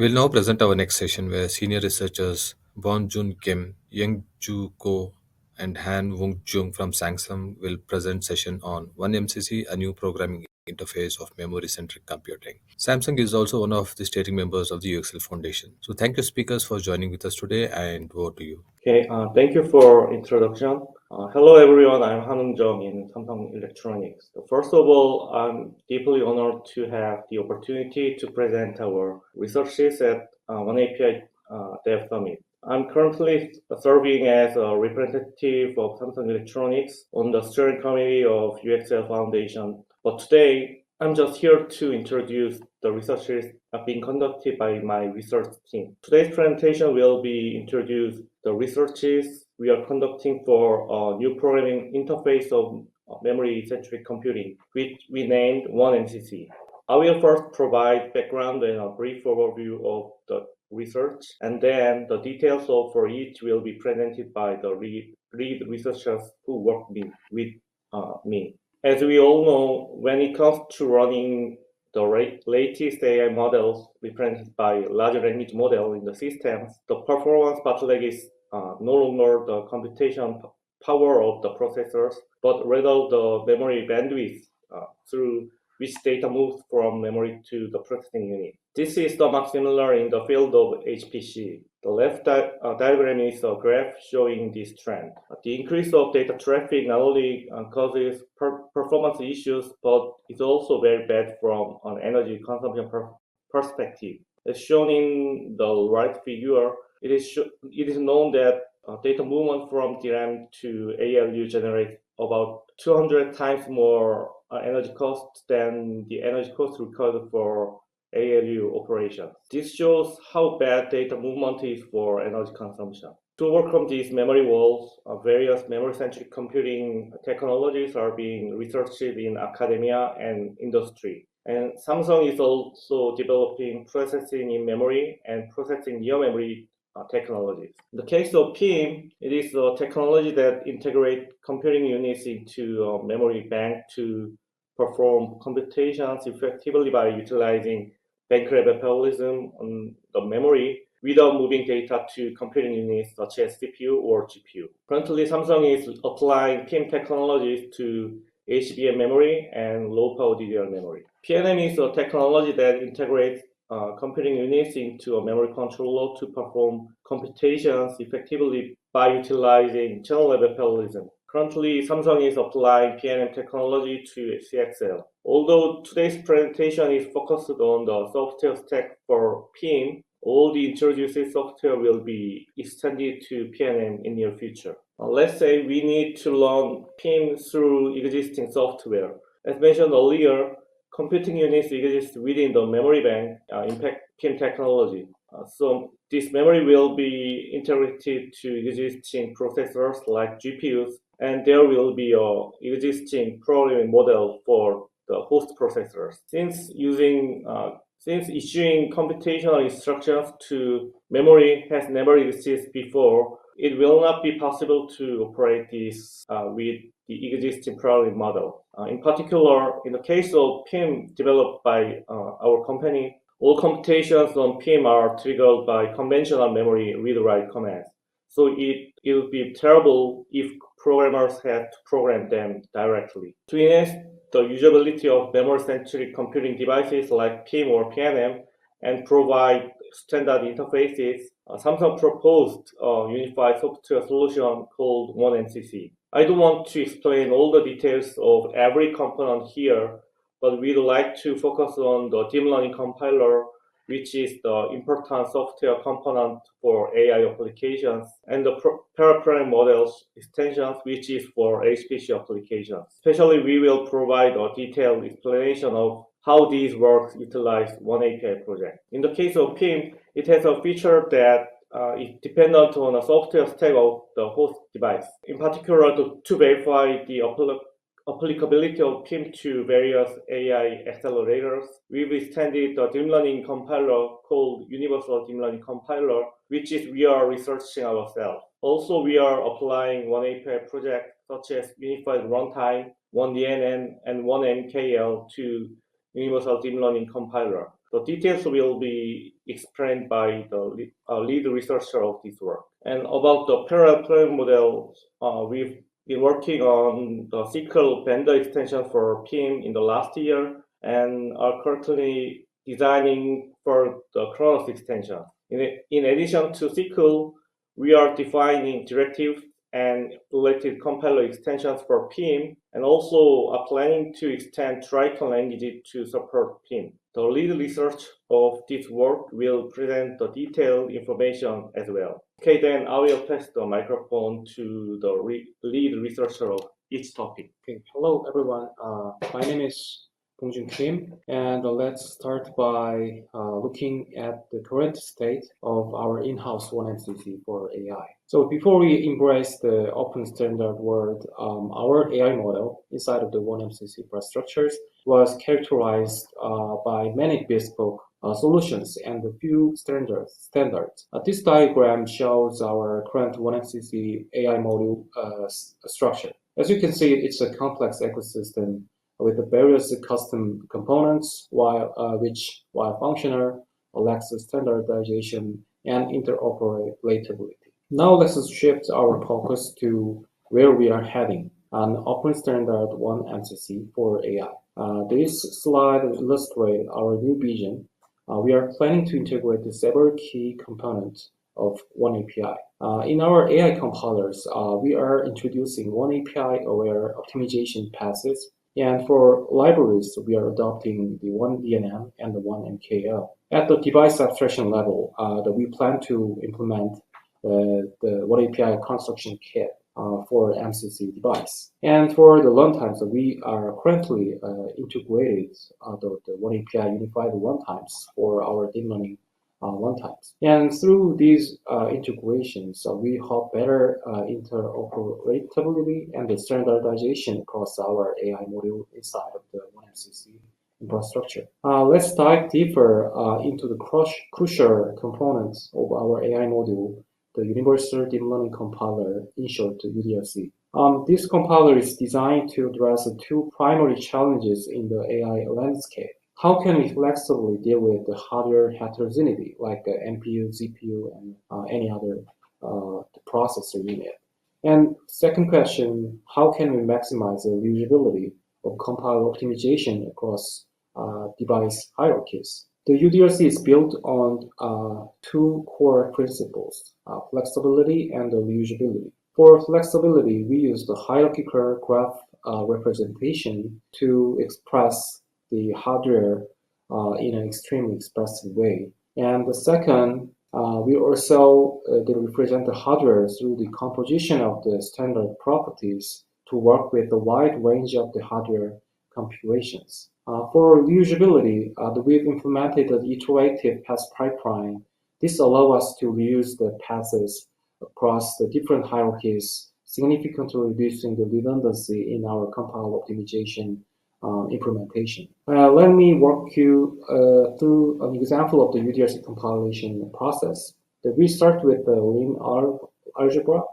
We will now present our next session where senior researchers Bon Jun Kim, Young Ju Ko, and Han Wung Jung from Samsung will present session on oneMCC, a new programming interface of memory-centric computing. Samsung is also one of the stating members of the UXL Foundation. So thank you speakers for joining with us today and over to you. Okay, thank you for introduction. Hello everyone, I'm Han Jung in Samsung Electronics. So first of all, I'm deeply honored to have the opportunity to present our researches at oneAPI Dev Summit. I'm currently serving as a representative of Samsung Electronics on the steering committee of UXL Foundation. But today, I'm just here to introduce the researches being conducted by my research team. Today's presentation will be introduced the researches we are conducting for a new programming interface of memory-centric computing, which we named oneMCC. I will first provide background and a brief overview of the research, and then the details for each will be presented by the lead researchers who work with me. As we all know, when it comes to running the latest AI models represented by large language model in the systems, the performance bottleneck is no longer the computation power of the processors, but rather the memory bandwidth through which data moves from memory to the processing unit. This is much similar in the field of HPC. The left diagram is a graph showing this trend. The increase of data traffic not only causes performance issues, but it's also very bad from an energy consumption perspective. As shown in the right figure, it is known that data movement from DRAM to ALU generates about 200 times more energy cost than the energy cost required for ALU operations. This shows how bad data movement is for energy consumption. To overcome these memory walls, various memory-centric computing technologies are being researched in academia and industry. And Samsung is also developing processing in memory and processing near memory technologies. In the case of PIM, it is a technology that integrates computing units into a memory bank to perform computations effectively by utilizing bank-level parallelism on the memory without moving data to computing units such as CPU or GPU. Currently, Samsung is applying PIM technologies to HBM memory and low-power DDR memory. PNM is a technology that integrates computing units into a memory controller to perform computations effectively by utilizing channel-level parallelism. Currently, Samsung is applying PNM technology to SYCL. Although today's presentation is focused on the software stack for PIM, all the introduced software will be extended to PNM in the near future. Let's say we need to learn PIM through existing software. As mentioned earlier, computing units exist within the memory bank in PIM technology. So this memory will be integrated to existing processors like GPUs, and there will be an existing programming model for the host processors. Since issuing computational instructions to memory has never existed before, it will not be possible to operate this with the existing programming model. In particular, in the case of PIM developed by our company, all computations on PIM are triggered by conventional memory read-write commands. So it would be terrible if programmers had to program them directly. To enhance the usability of memory-centric computing devices like PIM or PNM and provide standard interfaces, Samsung proposed a unified software solution called oneMCC. I don't want to explain all the details of every component here, but we'd like to focus on the deep learning compiler, which is the important software component for AI applications, and the paraparameter models extensions, which is for HPC applications. Especially, we will provide a detailed explanation of how these works utilize oneAPI project. In the case of PIM, it has a feature that is dependent on a software stack of the host device. In particular, to verify the applicability of PIM to various AI accelerators, we've extended the deep learning compiler called Universal Deep Learning Compiler, which is we are researching ourselves. Also, we are applying oneAPI projects such as Unified Runtime, oneDNN, and oneMKL to Universal Deep Learning Compiler. The details will be explained by the lead researcher of this work. And about the parallel plan model, we've been working on the SYCL vendor extension for PIM in the last year and are currently designing for the Kronos extension. In addition to SYCL, we are defining directives and related compiler extensions for PIM, and also are planning to extend Triton language to support PIM. The lead research of this work will present the detailed information as well. Okay, then I will pass the microphone to the lead researcher of each topic. Okay, hello everyone. My name is Bongjun Kim, and let's start by looking at the current state of our in-house oneMCC for AI. So before we embrace the open standard world, our AI model inside of the oneMCC infrastructures was characterized by many bespoke solutions and a few standards. This diagram shows our current oneMCC AI module structure. As you can see, it's a complex ecosystem with the various custom components, while functional, lacks standardization and interoperability. Now let's shift our focus to where we are heading, an open standard oneMCC for AI. This slide illustrates our new vision. We are planning to integrate several key components of oneAPI. In our AI compilers, we are introducing oneAPI-aware optimization passes. And for libraries, we are adopting the oneDNN and the oneMKL. At the device abstraction level, we plan to implement the oneAPI construction kit for MCC device. And for the runtimes, we are currently integrated the oneAPI unified runtimes for our deep learning runtimes. And through these integrations, we hope better interoperability and the standardization across our AI module inside of the oneMCC infrastructure. Let's dive deeper into the crucial components of our AI module, the Universal Deep Learning Compiler, in short, UDLC. This compiler is designed to address two primary challenges in the AI landscape. How can we flexibly deal with the hardware heterogeneity, like the NPU, CPU, and any other processor unit? And second question, how can we maximize the usability of compiler optimization across device hierarchies? The UDLC is built on two core principles, flexibility and reusability. For flexibility, we use the hierarchical graph representation to express the hardware in an extremely expressive way. And the second, we also represent the hardware through the composition of the standard properties to work with a wide range of the hardware configurations. For reusability, we've implemented an iterative path pipeline. This allows us to reuse the passes across the different hierarchies, significantly reducing the redundancy in our compile optimization implementation. Let me walk you through an example of the UDLC compilation process. We start with the linear algebra,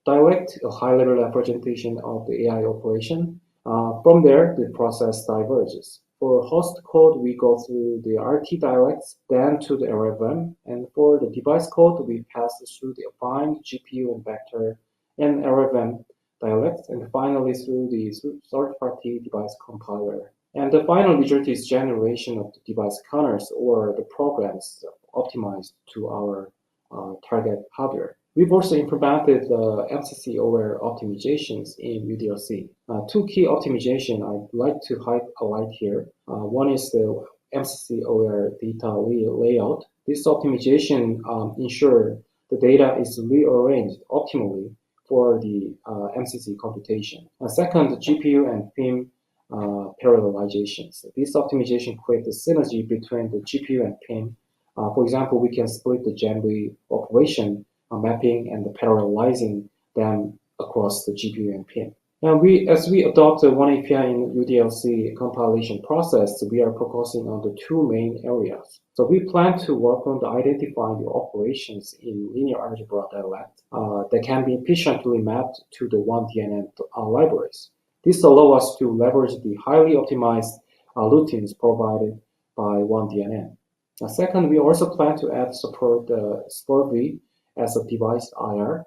direct a high-level representation of the AI operation. From there, the process diverges. For host code, we go through the RT directs, then to the LLM, and for the device code, we pass through the affine, GPU, and vector, and LLM dialects, and finally through the third-party device compiler. And the final result is generation of the device counters or the programs optimized to our target hardware. We've also implemented the MCC-aware optimizations in UDLC. Two key optimizations I'd like to highlight here. One is the MCC-aware data layout. This optimization ensures the data is rearranged optimally for the MCC computation. Second, the GPU and PIM parallelizations. This optimization creates a synergy between the GPU and PIM. For example, we can split the GenV operation mapping and parallelizing them across the GPU and PIM. Now, as we adopt the oneAPI in UDLC compilation process, we are focusing on the two main areas. So we plan to work on identifying the operations in linear algebra dialect that can be efficiently mapped to the oneDNN libraries. This allows us to leverage the highly optimized routines provided by oneDNN. Second, we also plan to add support SPRV as a device IR.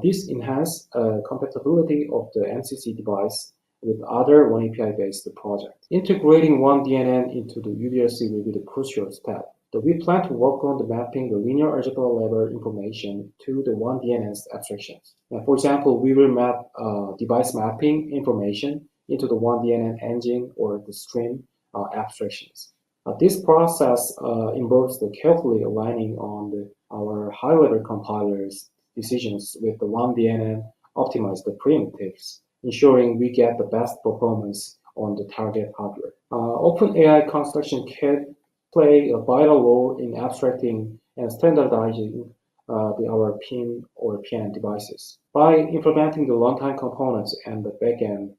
This enhances compatibility of the MCC device with other oneAPI-based projects. Integrating oneDNN into the UDLC will be the crucial step. We plan to work on the mapping the linear algebra level information to the oneDNN's abstractions. For example, we will map device mapping information into the oneDNN engine or the stream abstractions. This process involves the carefully aligning on our high-level compilers' decisions with the oneDNN optimized primitives, ensuring we get the best performance on the target hardware. OpenAI construction can play a vital role in abstracting and standardizing our PIM or PN devices. By implementing the runtime components and the backend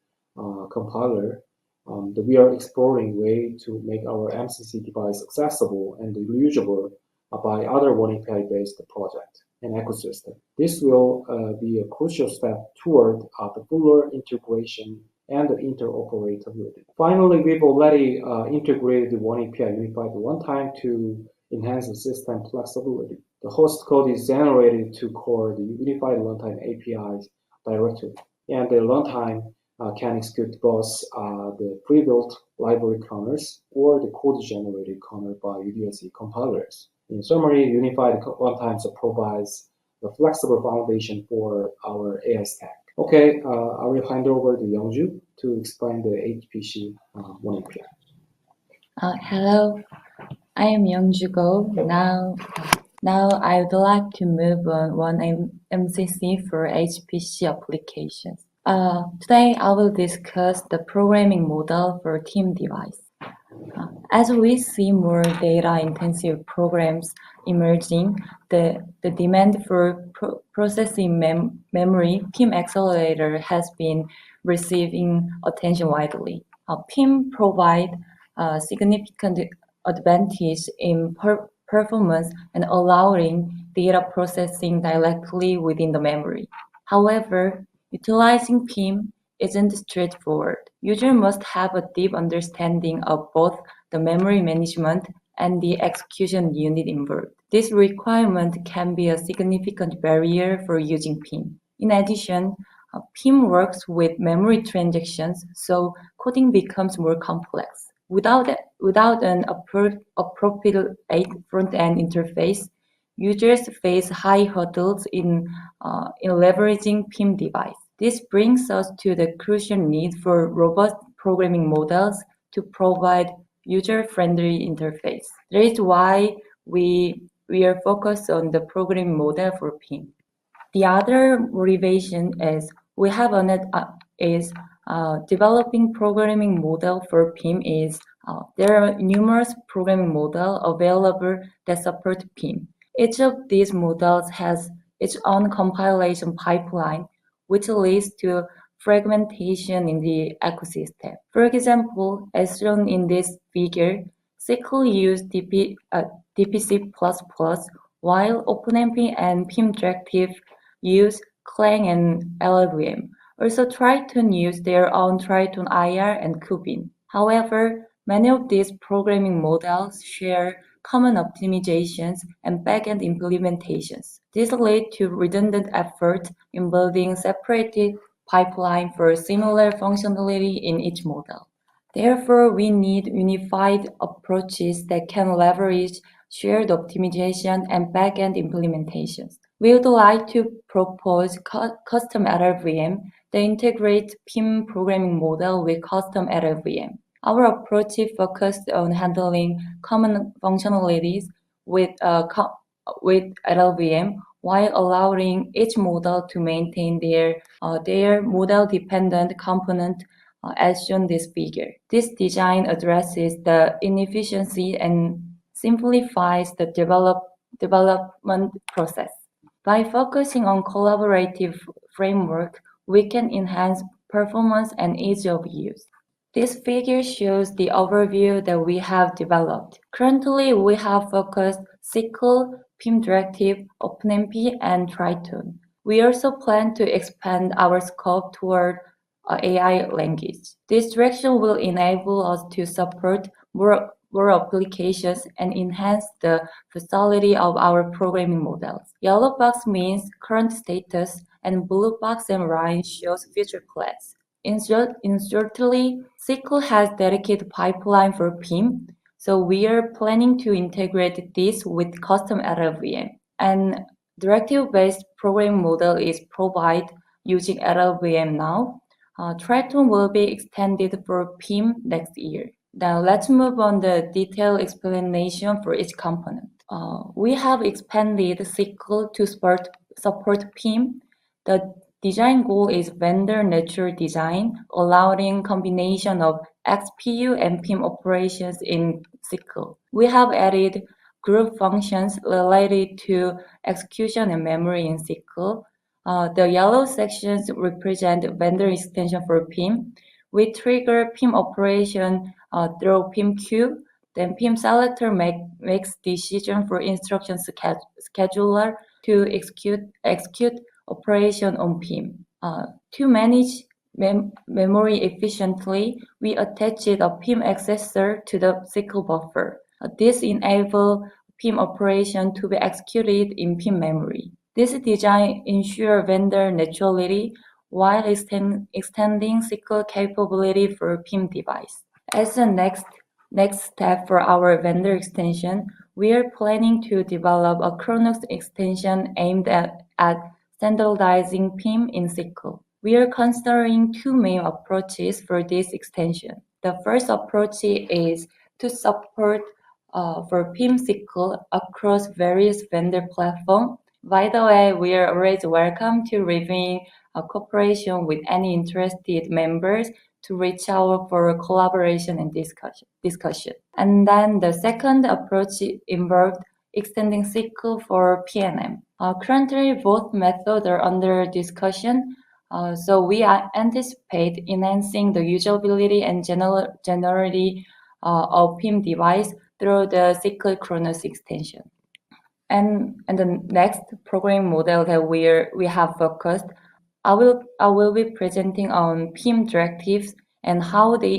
compiler, we are exploring ways to make our MCC device accessible and usable by other oneAPI-based projects and ecosystem. This will be a crucial step toward the fuller integration and the interoperability. Finally, we've already integrated the oneAPI unified runtime to enhance the system flexibility. The host code is generated to call the unified runtime APIs directly, and the runtime can execute both the pre-built library kernels or the code-generated kernel by UDLC compilers. In summary, unified runtime provides the flexible foundation for our AI stack. Okay, I will hand over to Youngju to explain the HPC oneAPI. Hello, I am Youngju Go. Now I would like to move on oneMCC for HPC applications. Today I will discuss the programming model for team device. As we see more data-intensive programs emerging, the demand for processing memory PIM accelerator has been receiving attention widely. PIM provide significant advantage in performance and allowing data processing directly within the memory. However, utilizing PIM isn't straightforward. User must have a deep understanding of both the memory management and the execution unit involved. This requirement can be a significant barrier for using PIM. In addition, PIM works with memory transactions, so coding becomes more complex. Without an appropriate front-end interface, users face high hurdles in leveraging PIM device. This brings us to the crucial need for robust programming models to provide user-friendly interface. That is why we are focused on the programming model for PIM. The other motivation is developing programming model for PIM is there are numerous programming models available that support PIM. Each of these models has its own compilation pipeline, which leads to fragmentation in the ecosystem. For example, as shown in this figure, SYCL use DPC++, while openMP and PIM Directive use Clang and LLVM. Also, Triton use their own Triton IR and Kubin. However, many of these programming models share common optimizations and backend implementations. This led to redundant effort in building separated pipeline for similar functionality in each model. Therefore, we need unified approaches that can leverage shared optimization and backend implementations. We would like to propose custom LLVM that integrates PIM programming model with custom LLVM. Our approach is focused on handling common functionalities with LLVM while allowing each model to maintain their model-dependent component as shown this figure. This design addresses the inefficiency and simplifies the development process. By focusing on collaborative framework, we can enhance performance and ease of use. This figure shows the overview that we have developed. Currently, we have focused SYCL, PIM Directive, openMP, and Triton. We also plan to expand our scope toward AI language. This direction will enable us to support more more applications and enhance the versatility of our programming models. Yellow box means current status, and blue box and line shows future plans. Incidentally, SYCL has dedicated pipeline for PIM, so we are planning to integrate this with custom LLVM. And directive-based programming model is provided using LLVM now. Triton will be extended for PIM next year. Now let's move on the detailed explanation for each component. We have expanded SYCL to support PIM. The design goal is vendor-neutral design, allowing combination of XPU and PIM operations in SYCL. We have added group functions related to execution and memory in SYCL. The yellow sections represent vendor extension for PIM. We trigger PIM operation through PIM queue. Then PIM selector makes decision for instruction scheduler to execute operation on PIM. To manage memory efficiently, we attached a PIM accessor to the SYCL buffer. This enables PIM operation to be executed in PIM memory. This design ensures vendor neutrality while extending SYCL capability for PIM device. As the next step for our vendor extension, we are planning to develop a Chronos extension aimed at standardizing PIM in SYCL. We are considering two main approaches for this extension. The first approach is to support for PIM SYCL across various vendor platforms. By the way, we are always welcome to reviewing a cooperation with any interested members to reach out for collaboration and discussion. And then the second approach involved extending SYCL for PNM. Currently, both methods are under discussion, so we anticipate enhancing the usability and generality of PIM device through the SYCL Chronos extension. And the next programming model that we have focused, I will be presenting on PIM directives and how they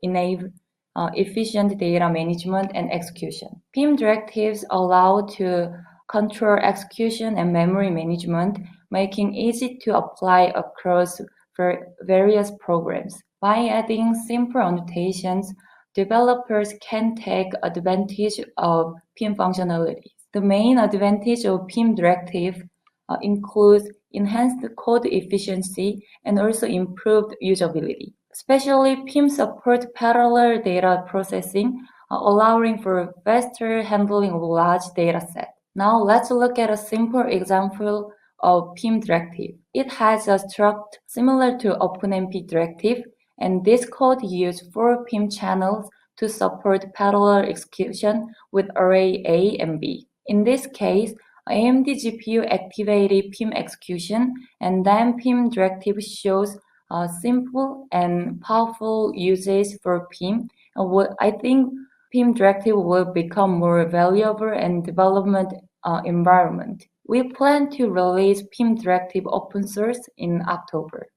enable efficient data management and execution. PIM directives allow to control execution and memory management, making it easy to apply across various programs. By adding simple annotations, developers can take advantage of PIM functionalities. The main advantage of PIM directive includes enhanced code efficiency and also improved usability. Especially PIM support parallel data processing, allowing for faster handling of large data sets. Now let's look at a simple example of PIM directive. It has a structure similar to openMP directive, and this code uses 4 PIM channels to support parallel execution with array A and B. In this case, AMD GPU activated PIM execution, and then PIM directive shows simple and powerful uses for PIM. I think PIM directive will become more valuable in development environment. We plan to release PIM directive open source in October.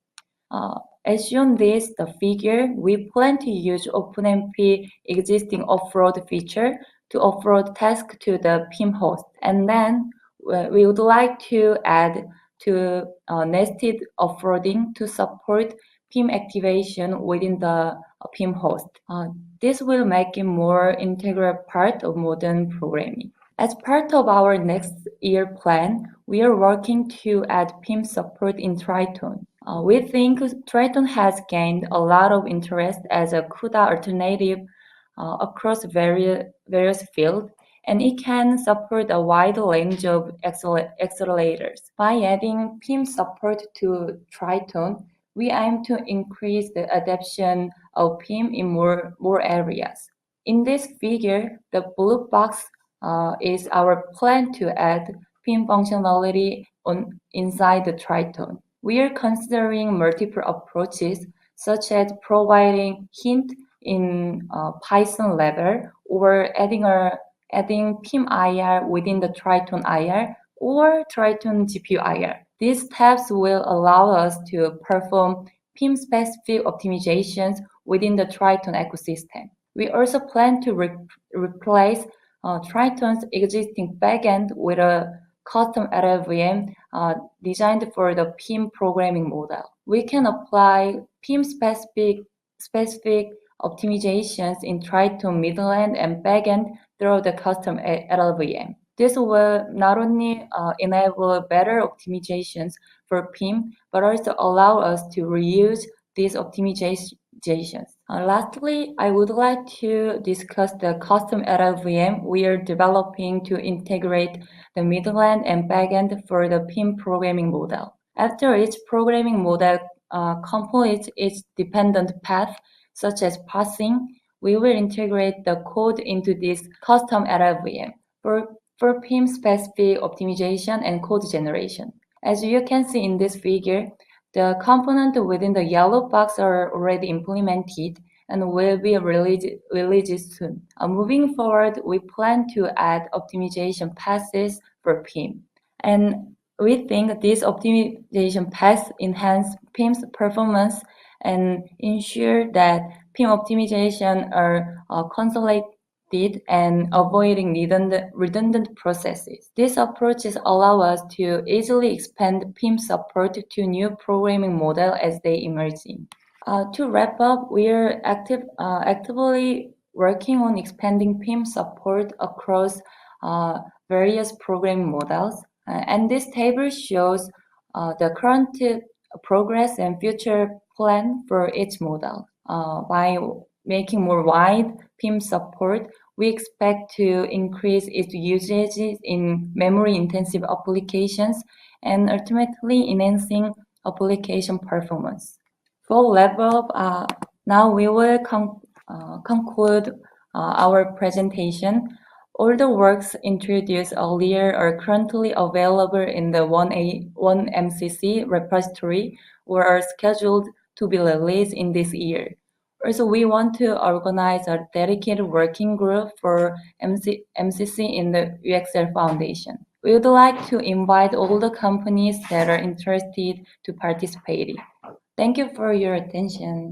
As shown this, the figure, we plan to use openMP existing offload feature to offload task to the PIM host. And then we would like to add to nested offloading to support PIM activation within the PIM host. This will make it more integral part of modern programming. As part of our next year plan, we are working to add PIM support in Triton. We think Triton has gained a lot of interest as a CUDA alternative across various fields, and it can support a wide range of accelerators. By adding PIM support to Triton, we aim to increase the adoption of PIM in more areas. In this figure, the blue box is our plan to add PIM functionality inside the Triton. We are considering multiple approaches, such as providing hint in Python level, or adding PIM IR within the Triton IR, or Triton GPU IR. These steps will allow us to perform PIM-specific optimizations within the Triton ecosystem. We also plan to replace Triton's existing backend with a custom LLVM designed for the PIM programming model. We can apply PIM-specific optimizations in Triton middle-end and backend through the custom LLVM. This will not only enable better optimizations for PIM, but also allow us to reuse these optimizations. Lastly, I would like to discuss the custom LLVM we are developing to integrate the middle-end and backend for the PIM programming model. After each programming model completes its dependent path, such as parsing, we will integrate the code into this custom LLVM for PIM-specific optimization and code generation. As you can see in this figure, the components within the yellow box are already implemented and will be released soon. Moving forward, we plan to add optimization passes for PIM. And we think these optimization paths enhance PIM's performance and ensure that PIM optimization are consolidated and avoiding redundant processes. These approaches allow us to easily expand PIM support to new programming models as they emerge. To wrap up, we are actively working on expanding PIM support across various programming models. And this table shows the current progress and future plan for each model. By making more wide PIM support, we expect to increase its usage in memory-intensive applications and ultimately enhancing application performance. For level up, now we will conclude our presentation. All the works introduced earlier are currently available in the oneMCC repository or are scheduled to be released in this year. Also, we want to organize a dedicated working group for MCC in the UXL Foundation. We would like to invite all the companies that are interested to participate. Thank you for your attention.